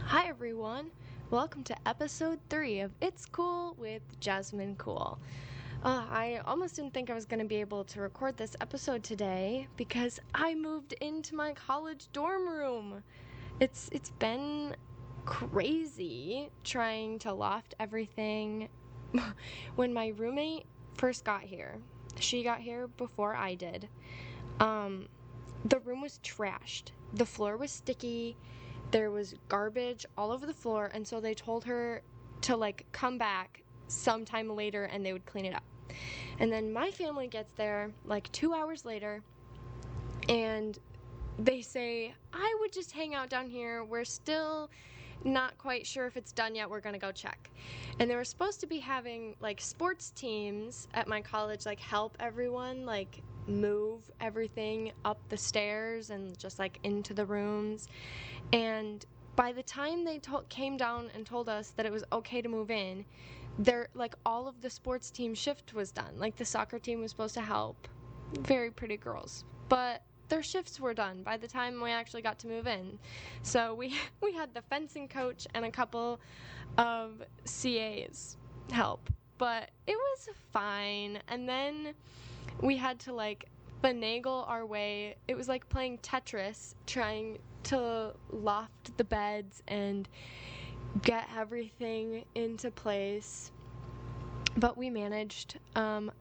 Hi everyone, welcome to episode 3 of It's Cool with Jasmine Cool. I almost didn't think I was going to be able to record this episode today because I moved into my college dorm room. It's been crazy trying to loft everything. When my roommate first got here, she got here before I did. The room was trashed. The floor was sticky. There was garbage all over the floor, and so they told her to come back sometime later and they would clean it up. And then my family gets there 2 hours later, and they say, I would just hang out down here. We're still not quite sure if it's done yet. We're gonna go check. And they were supposed to be having sports teams at my college help everyone move everything up the stairs and just into the rooms. And by the time they came down and told us that it was okay to move in, all of the sports team shift was done. The soccer team was supposed to help. Very pretty girls. But their shifts were done by the time we actually got to move in. So we had the fencing coach and a couple of CAs help. But it was fine. And then we had to finagle our way. It was like playing Tetris, trying to loft the beds and get everything into place. But we managed.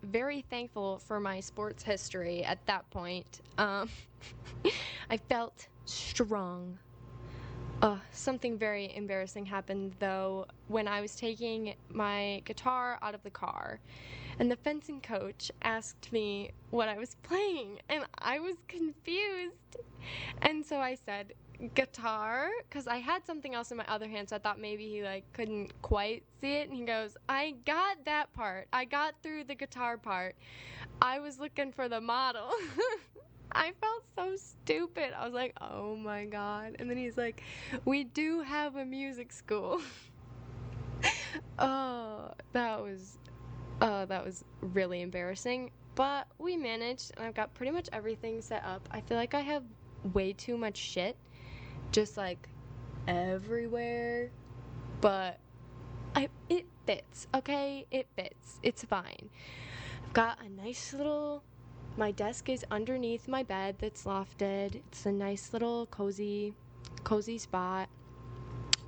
Very thankful for my sports history at that point. I felt strong. Something very embarrassing happened, though, when I was taking my guitar out of the car. And the fencing coach asked me what I was playing, and I was confused. And so I said, guitar, because I had something else in my other hand, so I thought maybe he couldn't quite see it. And he goes, I got that part. I got through the guitar part. I was looking for the model. I felt so stupid. I was like, oh my God. And then he's like, we do have a music school. That was really embarrassing, but we managed, and I've got pretty much everything set up. I feel like I have way too much shit just everywhere, but it fits, okay? It fits. It's fine. I've got a nice little, my desk is underneath my bed that's lofted. It's a nice little cozy spot.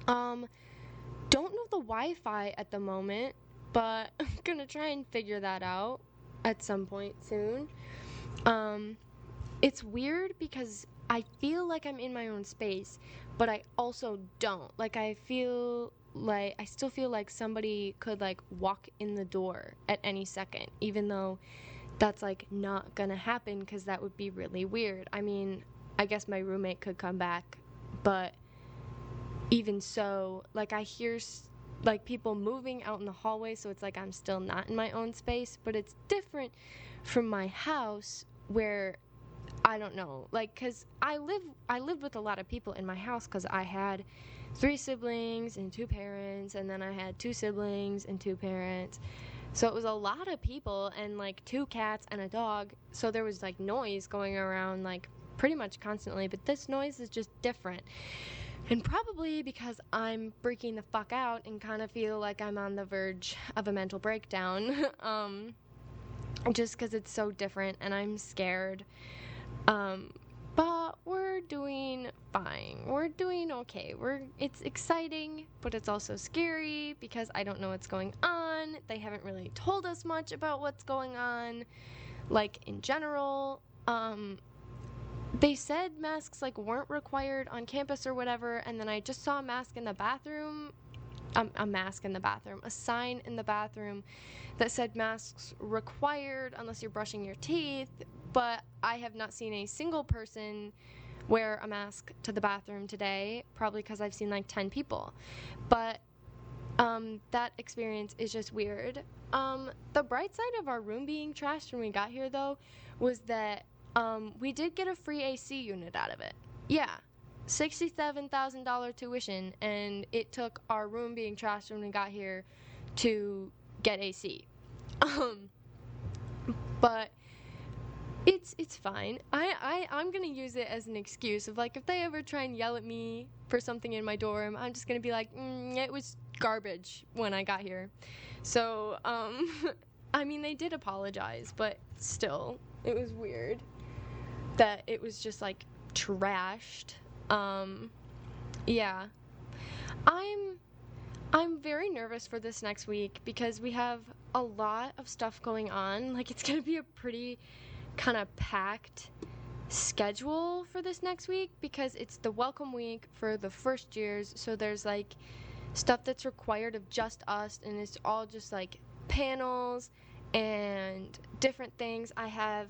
Don't know the Wi-Fi at the moment, but I'm gonna try and figure that out at some point soon. It's weird because I feel like I'm in my own space, but I also don't. I still feel like somebody could walk in the door at any second, even though that's not gonna happen because that would be really weird. I mean, I guess my roommate could come back, but even so, I hear people moving out in the hallway, so it's I'm still not in my own space, but it's different from my house where I don't know, because I lived with a lot of people in my house because I had 3 siblings and 2 parents, and then I had 2 siblings and 2 parents, so it was a lot of people and 2 cats and a dog, so there was noise going around pretty much constantly, but this noise is just different. And probably because I'm freaking the fuck out and kind of feel like I'm on the verge of a mental breakdown, just because it's so different and I'm scared. But we're doing fine. We're doing okay. It's exciting, but it's also scary because I don't know what's going on. They haven't really told us much about what's going on, in general. They said masks weren't required on campus or whatever, and then I just saw a mask in the bathroom, a sign in the bathroom that said masks required unless you're brushing your teeth, but I have not seen a single person wear a mask to the bathroom today, probably because I've seen 10 people, but that experience is just weird. The bright side of our room being trashed when we got here, though, was that we did get a free AC unit out of it. Yeah, $67,000 tuition, and it took our room being trashed when we got here to get AC. But It's fine. I'm gonna use it as an excuse of, like, if they ever try and yell at me for something in my dorm, I'm just gonna be like, it was garbage when I got here. So, I mean, they did apologize, but still, it was weird that it was just, like, trashed. Yeah. I'm I'm very nervous for this next week because we have a lot of stuff going on. Like, it's gonna be a pretty kind of packed schedule for this next week because it's the welcome week for the first years. So there's like stuff that's required of just us, and it's all just like panels and different things. I have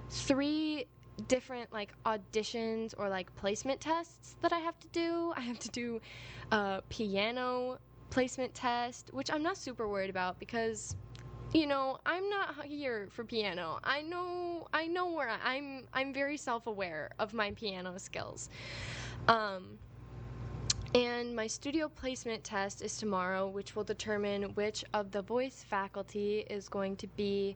3 different like auditions or like placement tests that I have to do. I have to do a piano placement test, which I'm not super worried about because, you know, I'm not here for piano. I know where I'm very self-aware of my piano skills. And my studio placement test is tomorrow, which will determine which of the voice faculty is going to be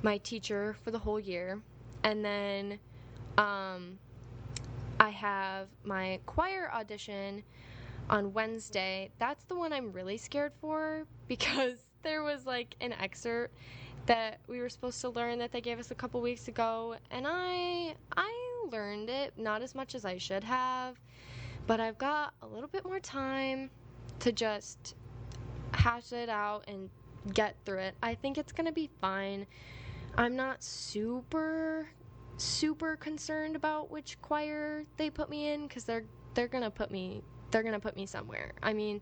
my teacher for the whole year. And then I have my choir audition on Wednesday. That's the one I'm really scared for because there was like an excerpt that we were supposed to learn that they gave us a couple weeks ago, and I learned it, not as much as I should have, but I've got a little bit more time to just hash it out and get through it. I think it's gonna be fine. I'm not super concerned about which choir they put me in because they're gonna put me somewhere. I mean,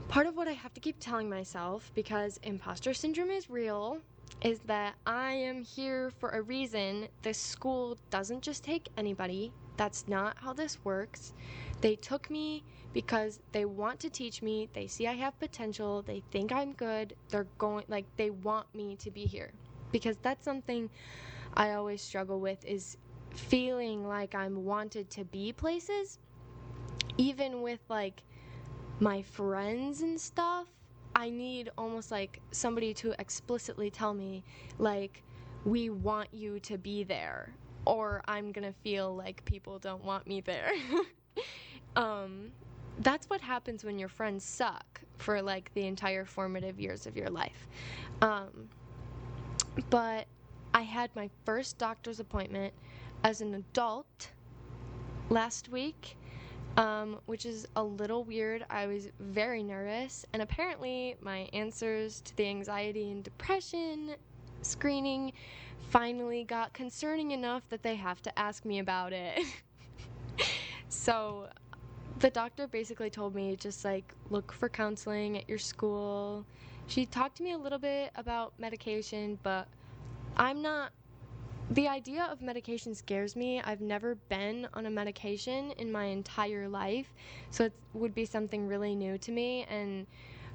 part of what I have to keep telling myself, because imposter syndrome is real, is that I am here for a reason. This school doesn't just take anybody. That's not how this works. They took me because they want to teach me. They see I have potential. They think I'm good. They want me to be here. Because that's something I always struggle with, is feeling like I'm wanted to be places. Even with like my friends and stuff, I need almost like somebody to explicitly tell me, like, we want you to be there, or I'm gonna feel like people don't want me there. That's what happens when your friends suck for like the entire formative years of your life. But I had my first doctor's appointment as an adult last week, which is a little weird. I was very nervous, and apparently my answers to the anxiety and depression screening finally got concerning enough that they have to ask me about it. So the doctor basically told me, just like, look for counseling at your school. She talked to me a little bit about medication, but the idea of medication scares me. I've never been on a medication in my entire life, so it would be something really new to me. And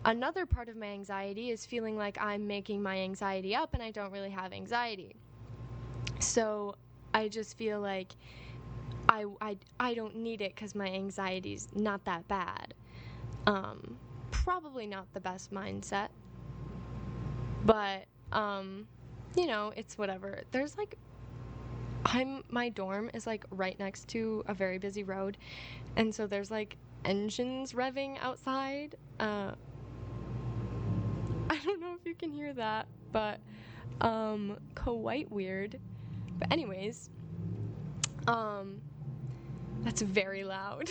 another part of my anxiety is feeling like I'm making my anxiety up and I don't really have anxiety. So I just feel like I don't need it because my anxiety's not that bad. Probably not the best mindset, but you know, it's whatever. There's like, my dorm is like right next to a very busy road, and so there's like engines revving outside. I don't know if you can hear that, but quite weird. But anyways, that's very loud.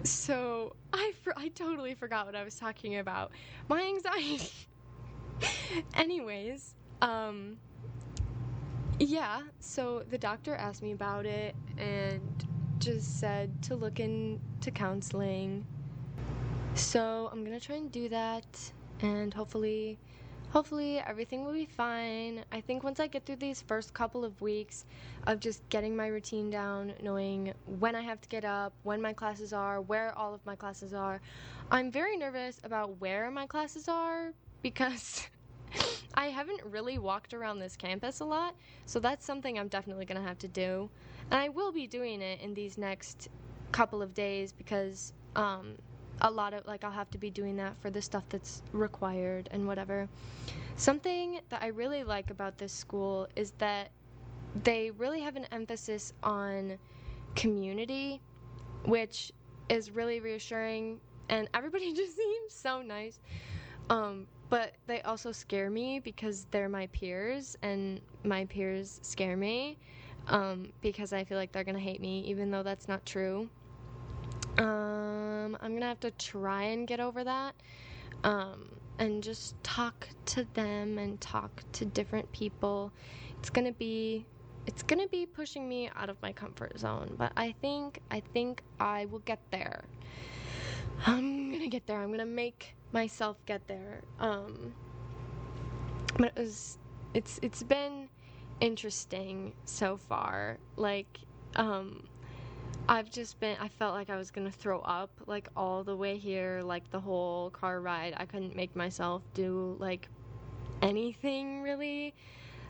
So I totally forgot what I was talking about. My anxiety. Anyways, yeah, so the doctor asked me about it and just said to look into counseling. So I'm gonna try and do that, and hopefully everything will be fine. I think once I get through these first couple of weeks of just getting my routine down, knowing when I have to get up, when my classes are, where all of my classes are. I'm very nervous about where my classes are because I haven't really walked around this campus a lot, so that's something I'm definitely going to have to do. And I will be doing it in these next couple of days because a lot of, like, I'll have to be doing that for the stuff that's required and whatever. Something that I really like about this school is that they really have an emphasis on community, which is really reassuring, and everybody just seems so nice. But they also scare me because they're my peers, and my peers scare me, because I feel like they're gonna hate me, even though that's not true. I'm gonna have to try and get over that, and just talk to them and talk to different people. It's gonna be pushing me out of my comfort zone, but I think I will get there. I'm gonna get there. I'm gonna make myself get there. But it's been interesting so far. Like, I felt like I was gonna throw up, like, all the way here, like, the whole car ride. I couldn't make myself do, like, anything, really.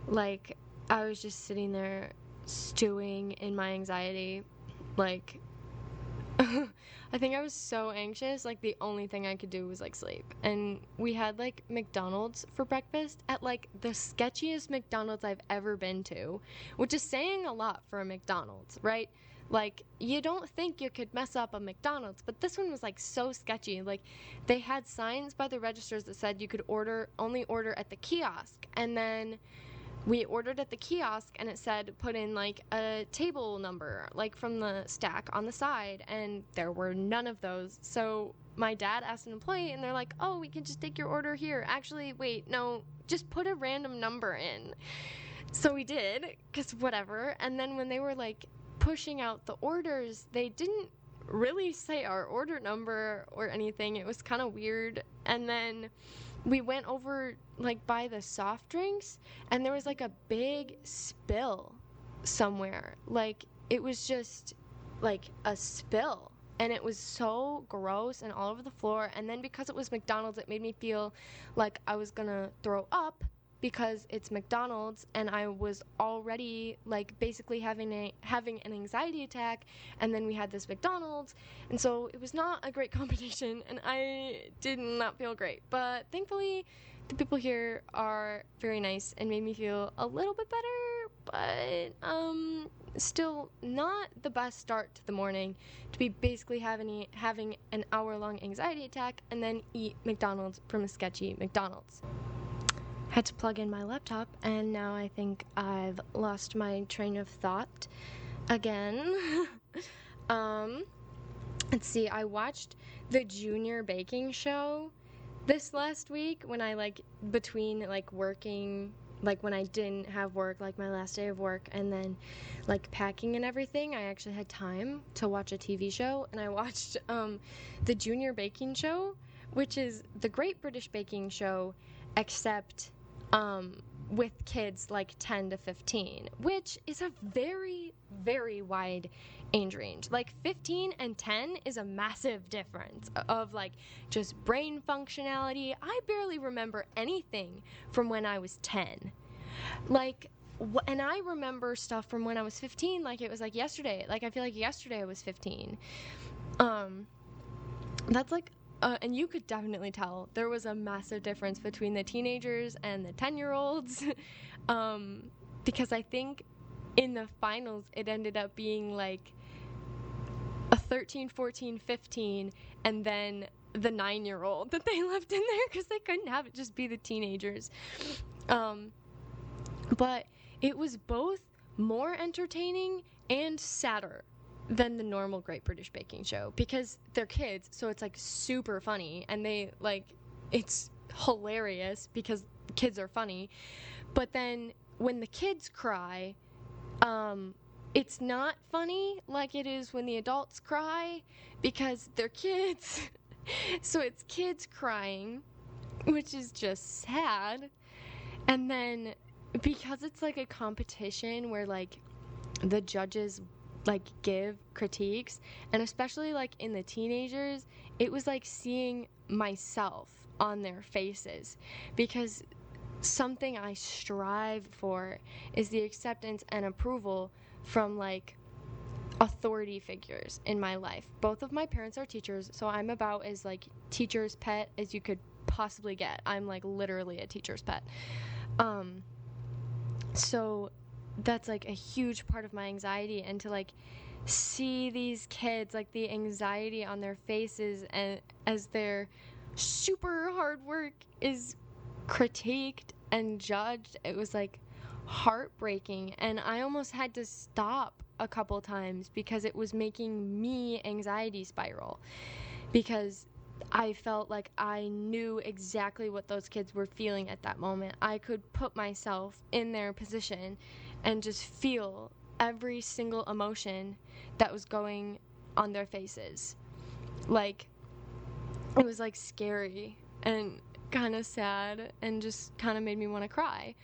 Like, I was just sitting there stewing in my anxiety. Like, I think I was so anxious, like, the only thing I could do was, like, sleep. And we had, like, McDonald's for breakfast at, like, the sketchiest McDonald's I've ever been to, which is saying a lot for a McDonald's, right? Like, you don't think you could mess up a McDonald's, but this one was, like, so sketchy. Like, they had signs by the registers that said you could only order at the kiosk, and then we ordered at the kiosk, and it said put in, like, a table number, like, from the stack on the side, and there were none of those. So my dad asked an employee, and they're like, oh, we can just take your order here. Actually, wait, no, just put a random number in. So we did, because whatever. And then when they were, like, pushing out the orders, they didn't really say our order number or anything. It was kind of weird. And then we went over, like, by the soft drinks, and there was, like, a big spill somewhere. Like, it was just, like, a spill, and it was so gross and all over the floor. And then because it was McDonald's, it made me feel like I was gonna throw up, because it's McDonald's, and I was already, like, basically having an anxiety attack, and then we had this McDonald's, and so it was not a great combination, and I did not feel great. But thankfully, the people here are very nice and made me feel a little bit better, but still not the best start to the morning to be basically having an hour-long anxiety attack and then eat McDonald's from a sketchy McDonald's. Had to plug in my laptop, and now I think I've lost my train of thought again. Let's see, I watched the Junior Baking Show this last week when I, like, between, like, working, like, when I didn't have work, like, my last day of work, and then, like, packing and everything, I actually had time to watch a TV show, and I watched the Junior Baking Show, which is the Great British Baking Show, except with kids like 10 to 15, which is a very, very wide age range. Like, 15 and 10 is a massive difference of, like, just brain functionality. I barely remember anything from when I was 10. Like, and I remember stuff from when I was 15 like it was, like, yesterday. Like, I feel like yesterday I was 15. That's, like, and you could definitely tell there was a massive difference between the teenagers and the 10-year-olds, because I think in the finals it ended up being, like, a 13, 14, 15, and then the 9-year-old that they left in there because they couldn't have it just be the teenagers. But it was both more entertaining and sadder than the normal Great British Baking Show, because they're kids, so it's, like, super funny, and they, like, it's hilarious because kids are funny. But then when the kids cry, it's not funny like it is when the adults cry, because they're kids. So it's kids crying, which is just sad. And then because it's, like, a competition where, like, the judges, like, give critiques, and especially, like, in the teenagers, it was like seeing myself on their faces, because something I strive for is the acceptance and approval from, like, authority figures in my life. Both of my parents are teachers, so I'm about as like teacher's pet as you could possibly get. I'm like literally a teacher's pet. So that's like a huge part of my anxiety, and to like see these kids, like the anxiety on their faces and as their super hard work is critiqued and judged, it was like heartbreaking, and I almost had to stop a couple times because it was making me anxiety spiral, because I felt like I knew exactly what those kids were feeling at that moment. I could put myself in their position and just feel every single emotion that was going on their faces. Like, it was like scary and kind of sad and just kind of made me want to cry.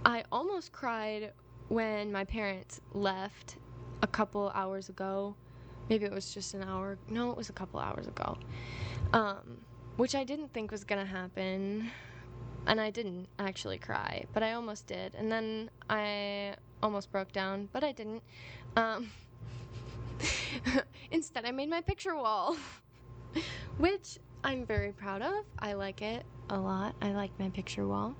I almost cried when my parents left a couple hours ago. Maybe it was just an hour. No, it was a couple hours ago. Which I didn't think was gonna happen. And I didn't actually cry, but I almost did. And then I almost broke down, but I didn't. Instead, I made my picture wall, which I'm very proud of. I like it a lot. I like my picture wall.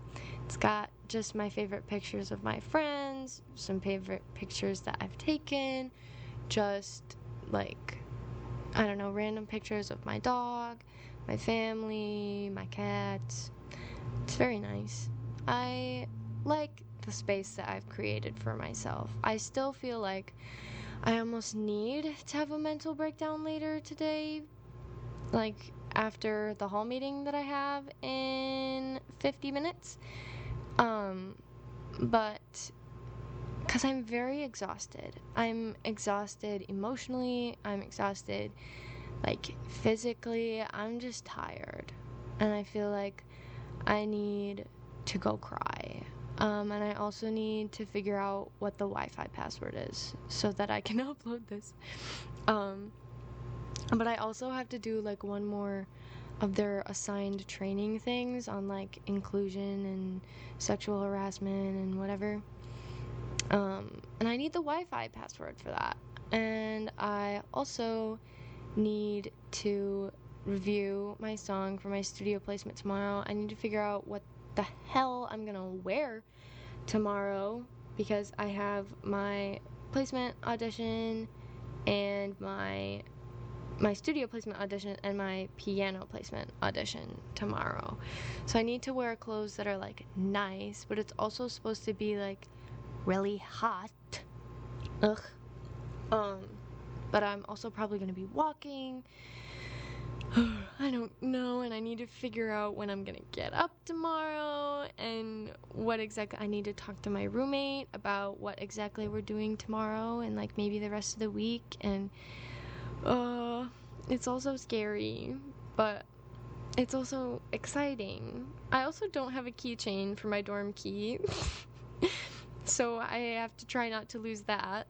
It's got just my favorite pictures of my friends, some favorite pictures that I've taken, just like, I don't know, random pictures of my dog, my family, my cats. It's very nice. I like the space that I've created for myself. I still feel like I almost need to have a mental breakdown later today, like after the hall meeting that I have in 50 minutes. But because I'm very exhausted. I'm exhausted emotionally. I'm exhausted, like, physically. I'm just tired. And I feel like I need to go cry. And I also need to figure out what the Wi-Fi password is so that I can upload this. But I also have to do, like, one more of their assigned training things on, like, inclusion and sexual harassment and whatever. And I need the Wi-Fi password for that. And I also need to review my song for my studio placement tomorrow. I need to figure out what the hell I'm gonna wear tomorrow, because I have my placement audition and my studio placement audition and my piano placement audition tomorrow. So I need to wear clothes that are like nice, but it's also supposed to be like really hot. Ugh. But I'm also probably gonna be walking. I don't know, and I need to figure out when I'm gonna get up tomorrow and what exactly. I need to talk to my roommate about what exactly we're doing tomorrow and like maybe the rest of the week. And it's also scary, but it's also exciting. I also don't have a keychain for my dorm key, so I have to try not to lose that.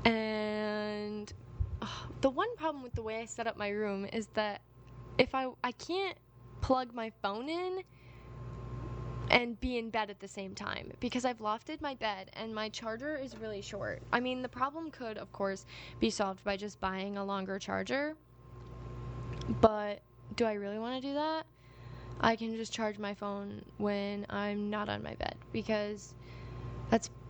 And the one problem with the way I set up my room is that if I can't plug my phone in and be in bed at the same time, because I've lofted my bed and my charger is really short. I mean, the problem could, of course, be solved by just buying a longer charger, but do I really want to do that? I can just charge my phone when I'm not on my bed, because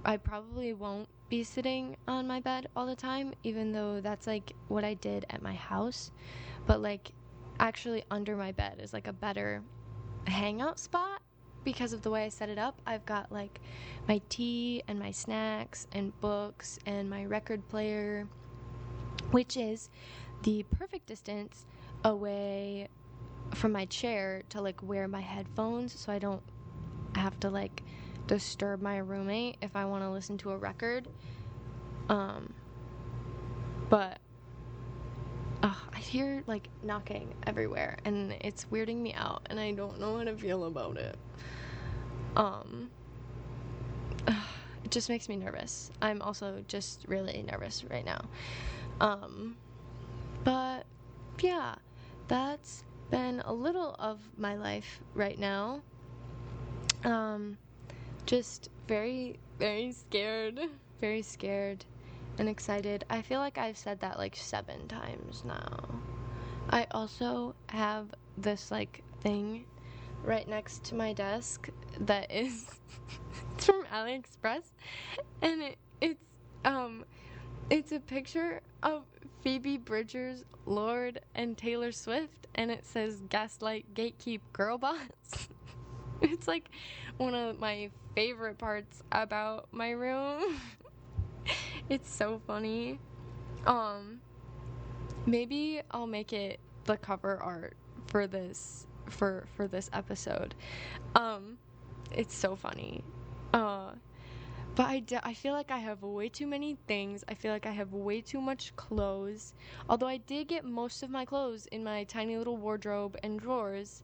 I probably won't be sitting on my bed all the time, even though that's like what I did at my house. But like actually under my bed is like a better hangout spot because of the way I set it up. I've got like my tea and my snacks and books and my record player, which is the perfect distance away from my chair to like wear my headphones, so I don't have to like disturb my roommate if I want to listen to a record. But I hear like knocking everywhere and it's weirding me out and I don't know how to feel about it. It just makes me nervous. I'm also just really nervous right now. But yeah, that's been a little of my life right now. Just very, very scared. Very scared and excited. I feel like I've said that like 7 times now. I also have this like thing right next to my desk that is it's from AliExpress, and it's a picture of Phoebe Bridgers, Lorde, and Taylor Swift, and it says "Gaslight, Gatekeep, Girlbots." It's like one of my favorite parts about my room. It's so funny. Maybe I'll make it the cover art for this for this episode. It's so funny. But I feel like I have way too many things. I feel like I have way too much clothes. Although I did get most of my clothes in my tiny little wardrobe and drawers,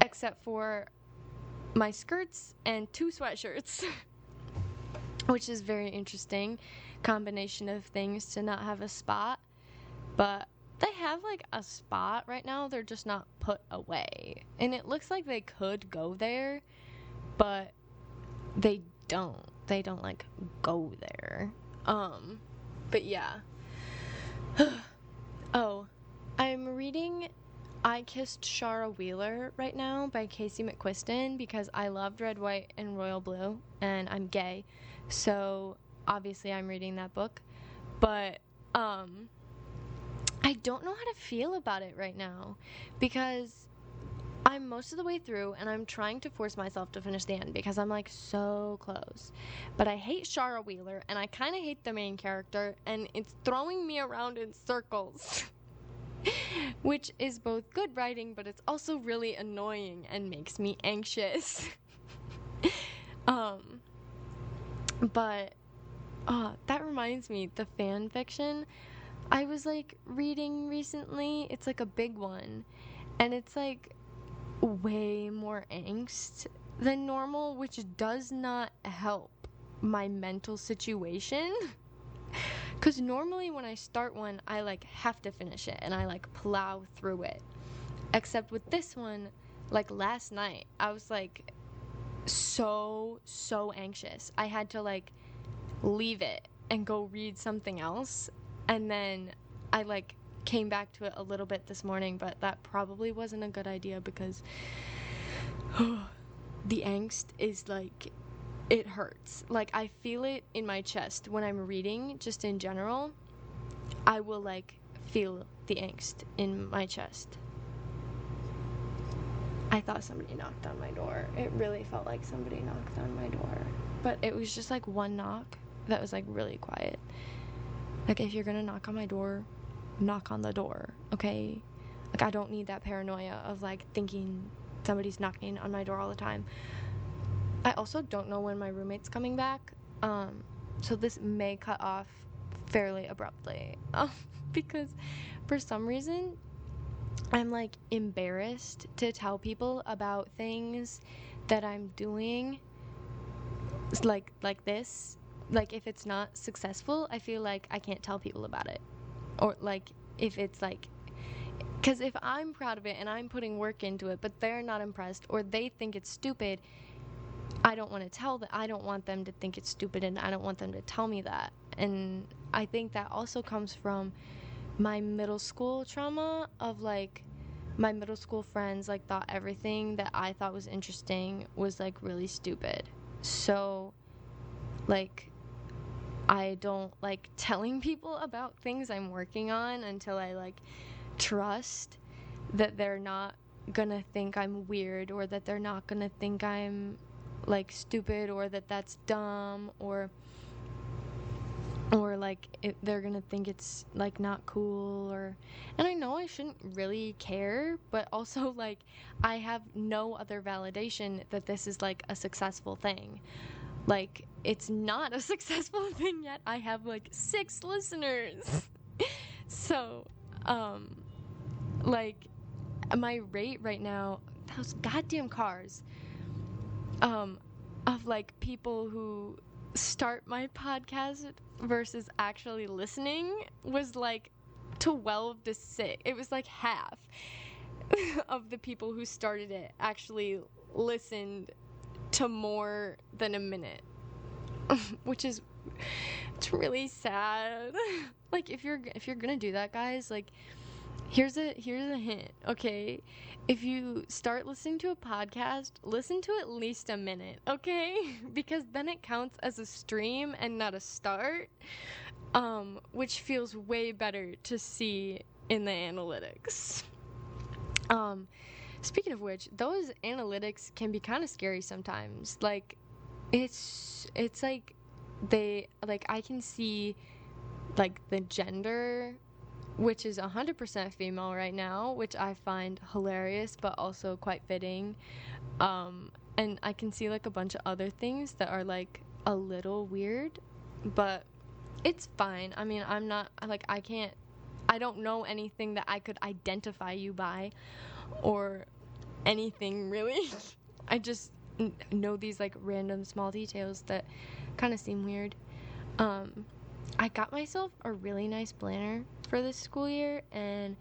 except for my skirts and 2 sweatshirts. Which is very interesting combination of things to not have a spot. But they have like a spot right now, they're just not put away. And it looks like they could go there, but they don't. They don't like go there. But yeah. Oh, I'm reading I Kissed Shara Wheeler right now by Casey McQuiston because I loved Red, White, and Royal Blue, and I'm gay. So obviously I'm reading that book. But I don't know how to feel about it right now because I'm most of the way through and I'm trying to force myself to finish the end because I'm like so close. But I hate Shara Wheeler and I kind of hate the main character and it's throwing me around in circles. Which is both good writing, but it's also really annoying and makes me anxious. But that reminds me, the fan fiction I was like reading recently, it's like a big one, and it's like way more angst than normal, which does not help my mental situation. Because normally when I start one, I like have to finish it and I like plow through it. Except with this one, like last night, I was like so anxious. I had to like leave it and go read something else. And then I like came back to it a little bit this morning, but that probably wasn't a good idea because the angst is like, it hurts. Like I feel it in my chest when I'm reading, just in general. I will like feel the angst in my chest. I thought somebody knocked on my door. It really felt like somebody knocked on my door. But it was just like one knock that was like really quiet. Like if you're gonna knock on my door, knock on the door, okay? Like I don't need that paranoia of like thinking somebody's knocking on my door all the time. I also don't know when my roommate's coming back, so this may cut off fairly abruptly, because for some reason I'm like embarrassed to tell people about things that I'm doing, like this. Like if it's not successful, I feel like I can't tell people about it, or like if it's like, because if I'm proud of it and I'm putting work into it, but they're not impressed or they think it's stupid, I don't want to tell them. I don't want them to think it's stupid, and I don't want them to tell me that. And I think that also comes from my middle school trauma of like my middle school friends like thought everything that I thought was interesting was like really stupid. So like I don't like telling people about things I'm working on until I like trust that they're not gonna think I'm weird, or that they're not gonna think I'm like stupid, or that that's dumb, or like they're gonna think it's like not cool, or, and I know I shouldn't really care, but also like I have no other validation that this is like a successful thing. Like it's not a successful thing yet. I have like 6 listeners. So like my rate right now, those goddamn cars, of like people who start my podcast versus actually listening was like 12 to 6. It was like half of the people who started it actually listened to more than a minute, which is, it's really sad. Like, if you're gonna do that, guys, like, here's a hint, okay? If you start listening to a podcast, listen to at least a minute, okay? Because then it counts as a stream and not a start, which feels way better to see in the analytics. Speaking of which, those analytics can be kind of scary sometimes. Like, it's like I can see like the gender, which is 100% female right now, which I find hilarious but also quite fitting. And I can see like a bunch of other things that are like a little weird, but it's fine. I mean, I'm not like, I don't know anything that I could identify you by or anything really. I just know these like random small details that kind of seem weird. I got myself a really nice planner for this school year, and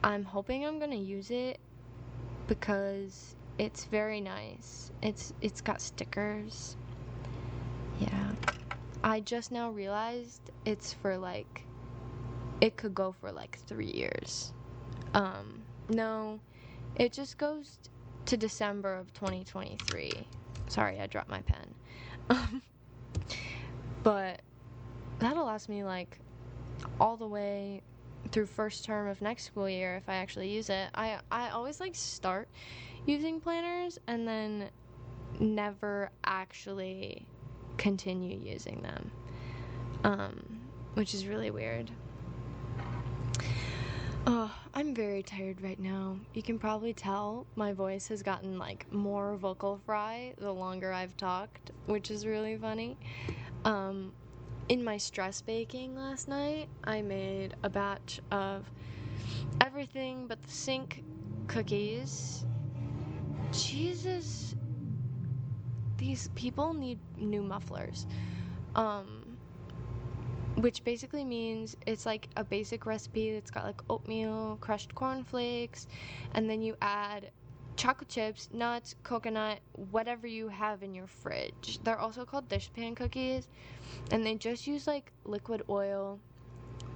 I'm hoping I'm gonna use it because it's very nice. It's got stickers. Yeah. I just now realized it's for like, it could go for like 3 years. No, it just goes to December of 2023. Sorry, I dropped my pen. But that'll last me like all the way through first term of next school year if I actually use it. I always like start using planners and then never actually continue using them, which is really weird. Oh, I'm very tired right now. You can probably tell my voice has gotten like more vocal fry the longer I've talked, which is really funny. In my stress baking last night, I made a batch of everything but the sink cookies. Jesus, these people need new mufflers. Which basically means it's like a basic recipe that's got like oatmeal, crushed cornflakes, and then you add chocolate chips, nuts, coconut, whatever you have in your fridge. They're also called dishpan cookies, and they just use like liquid oil,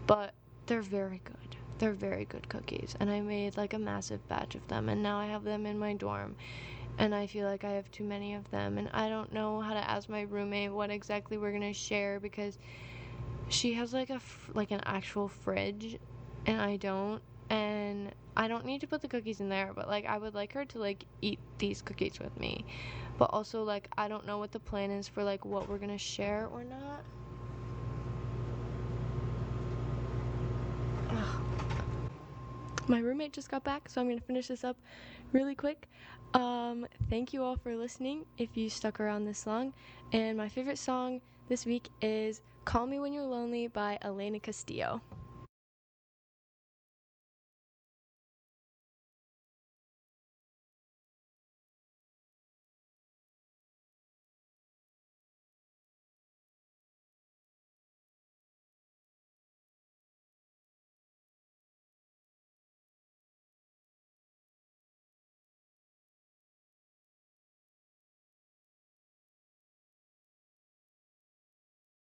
but they're very good. They're very good cookies, and I made like a massive batch of them, and now I have them in my dorm, and I feel like I have too many of them, and I don't know how to ask my roommate what exactly we're gonna share because she has like an actual fridge, and I don't. And I don't need to put the cookies in there, but like I would like her to like eat these cookies with me. But also like I don't know what the plan is for like what we're gonna share or not. Ugh. My roommate just got back, so I'm gonna finish this up really quick. Thank you all for listening if you stuck around this long. And my favorite song this week is Call Me When You're Lonely by Elena Castillo.